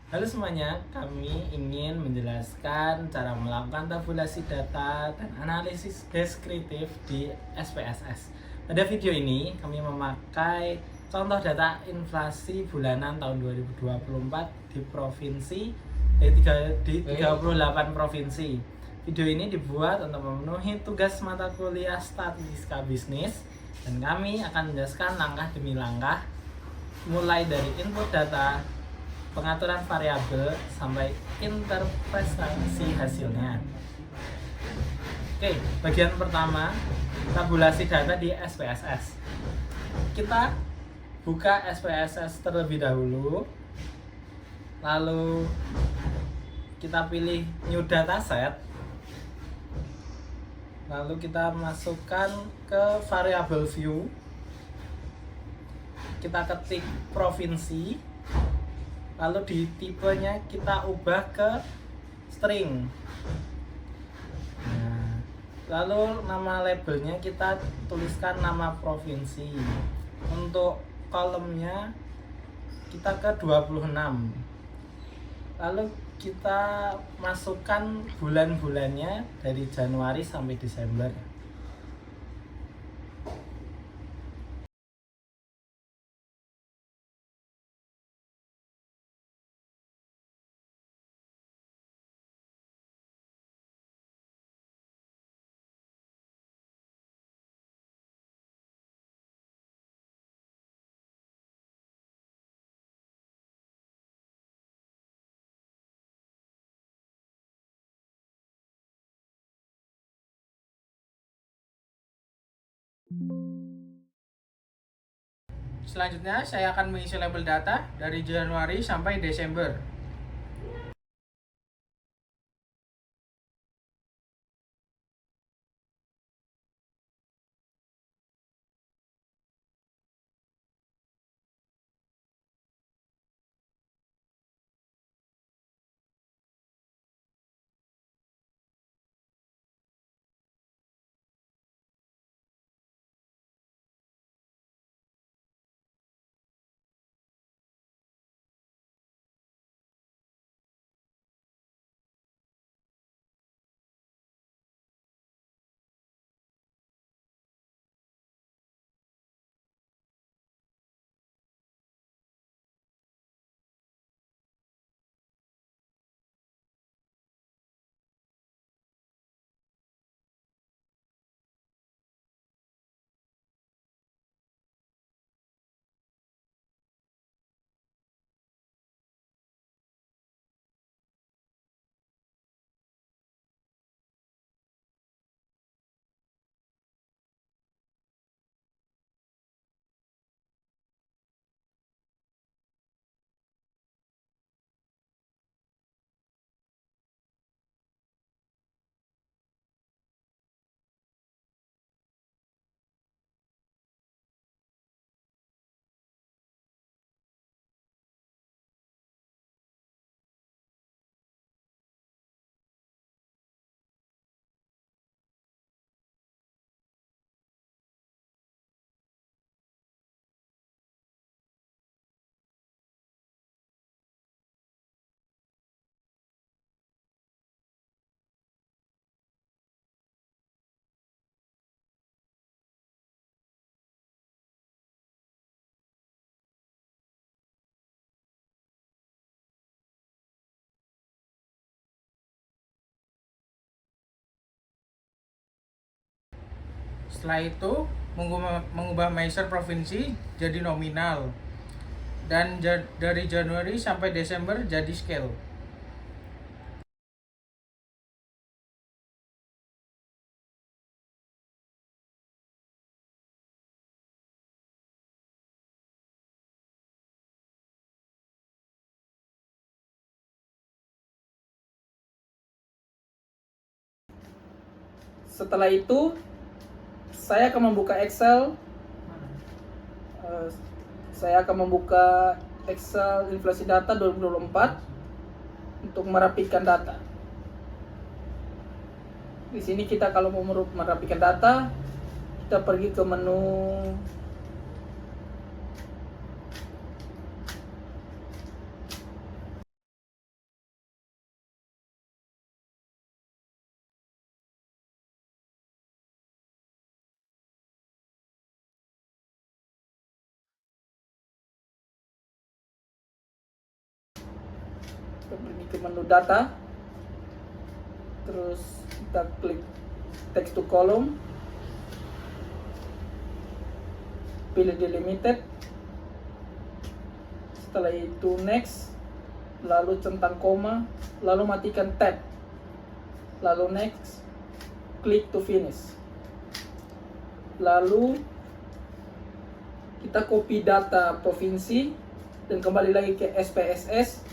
Halo semuanya, kami ingin menjelaskan cara melakukan tabulasi data dan analisis deskriptif di SPSS. Pada video ini, kami memakai contoh data inflasi bulanan tahun 2024 di provinsi di 38 provinsi. Video ini dibuat untuk memenuhi tugas mata kuliah Statistika Bisnis, dan kami akan menjelaskan langkah demi langkah mulai dari input data, pengaturan variabel, sampai interpretasi hasilnya. Oke, bagian pertama, tabulasi data di SPSS. Kita buka SPSS terlebih dahulu, lalu kita pilih new dataset, lalu kita masukkan ke variable view, kita ketik provinsi, lalu di tipenya kita ubah ke string. Nah, lalu nama labelnya kita tuliskan nama provinsi. Untuk kolomnya kita ke 26. Lalu kita masukkan bulan-bulannya dari Januari sampai Desember. Selanjutnya, saya akan mengisi label data dari Januari sampai Desember. Setelah itu, mengubah measure provinsi jadi nominal, dan dari Januari sampai Desember jadi scale. Setelah itu, saya akan membuka Excel. Saya akan membuka Excel inflasi data 2024 untuk merapikan data. Di sini kita kalau mau merapikan data, kita pergi ke menu Kita pergi ke menu data, terus kita klik text to column, pilih delimited, setelah itu next, lalu centang koma, lalu matikan tab, lalu next, klik to finish. Lalu kita copy data provinsi dan kembali lagi ke SPSS,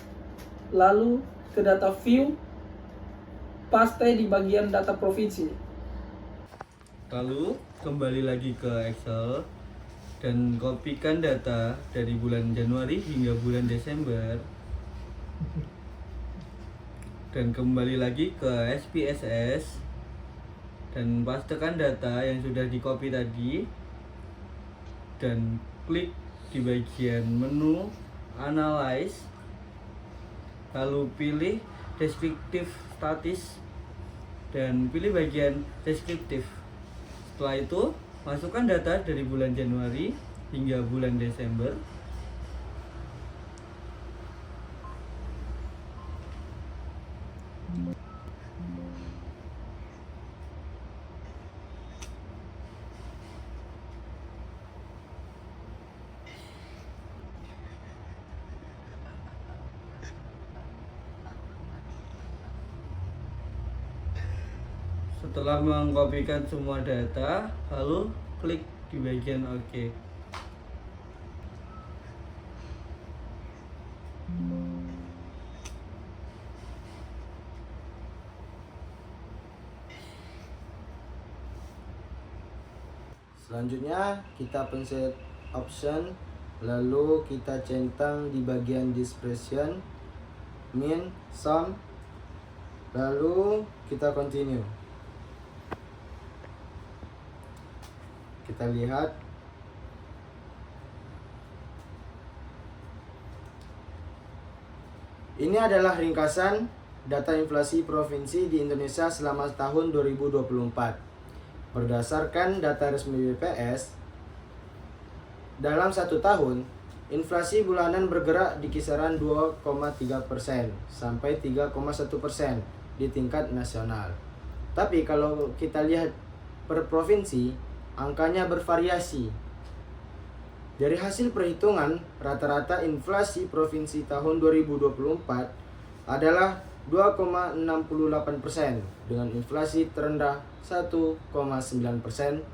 lalu ke data view, paste di bagian data provinsi. Lalu kembali lagi ke Excel dan kopikan data dari bulan Januari hingga bulan Desember, dan kembali lagi ke SPSS dan pastekan data yang sudah di-copy tadi dan klik di bagian menu Analyze, lalu pilih Descriptive Statis dan pilih bagian Deskriptif. Setelah itu masukkan data dari bulan Januari hingga bulan Desember. Setelah mengkopikan semua data, lalu klik di bagian OK. Selanjutnya kita pencet option, lalu kita centang di bagian dispersion, min, sum, lalu kita continue. Kita lihat ini adalah ringkasan data inflasi provinsi di Indonesia selama tahun 2024. Berdasarkan data resmi BPS, dalam satu tahun inflasi bulanan bergerak di kisaran 2,3% sampai 3,1% di tingkat nasional. Tapi kalau kita lihat per provinsi, angkanya bervariasi. Dari hasil perhitungan, rata-rata inflasi provinsi tahun 2024 adalah 2,68% dengan inflasi terendah 1,9%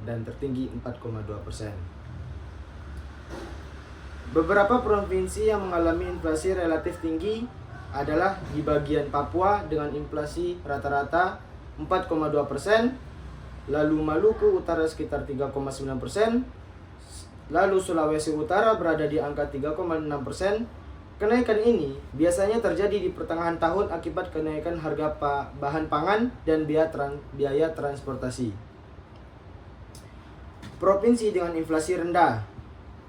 dan tertinggi 4,2%. Beberapa provinsi yang mengalami inflasi relatif tinggi adalah di bagian Papua dengan inflasi rata-rata 4,2%, lalu Maluku Utara sekitar 3,9%, lalu Sulawesi Utara berada di angka 3,6%. Kenaikan ini biasanya terjadi di pertengahan tahun akibat kenaikan harga bahan pangan dan biaya transportasi. Provinsi dengan inflasi rendah.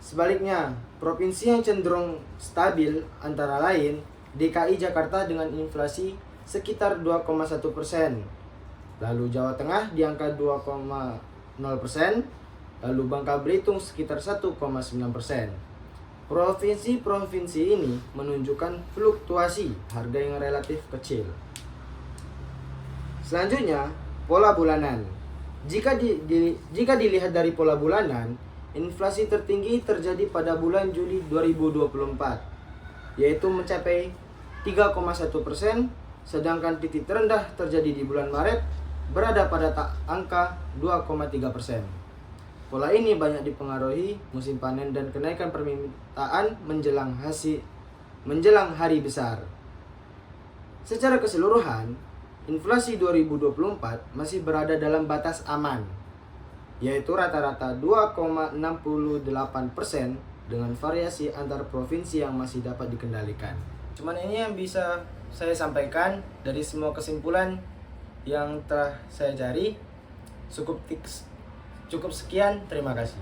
Sebaliknya, provinsi yang cenderung stabil antara lain DKI Jakarta dengan inflasi sekitar 2,1%. Lalu Jawa Tengah di angka 2,0%, lalu Bangka Belitung sekitar 1,9%. Provinsi-provinsi ini menunjukkan fluktuasi harga yang relatif kecil. Selanjutnya, pola bulanan. Jika dilihat dari pola bulanan, inflasi tertinggi terjadi pada bulan Juli 2024, yaitu mencapai 3,1%, sedangkan titik terendah terjadi di bulan Maret berada pada angka 2,3%. Pola ini banyak dipengaruhi musim panen dan kenaikan permintaan menjelang hari besar. Secara keseluruhan, inflasi 2024 masih berada dalam batas aman, yaitu rata-rata 2,68% dengan variasi antar provinsi yang masih dapat dikendalikan. Cuman ini yang bisa saya sampaikan dari semua kesimpulan yang telah saya cari. Cukup sekian, terima kasih.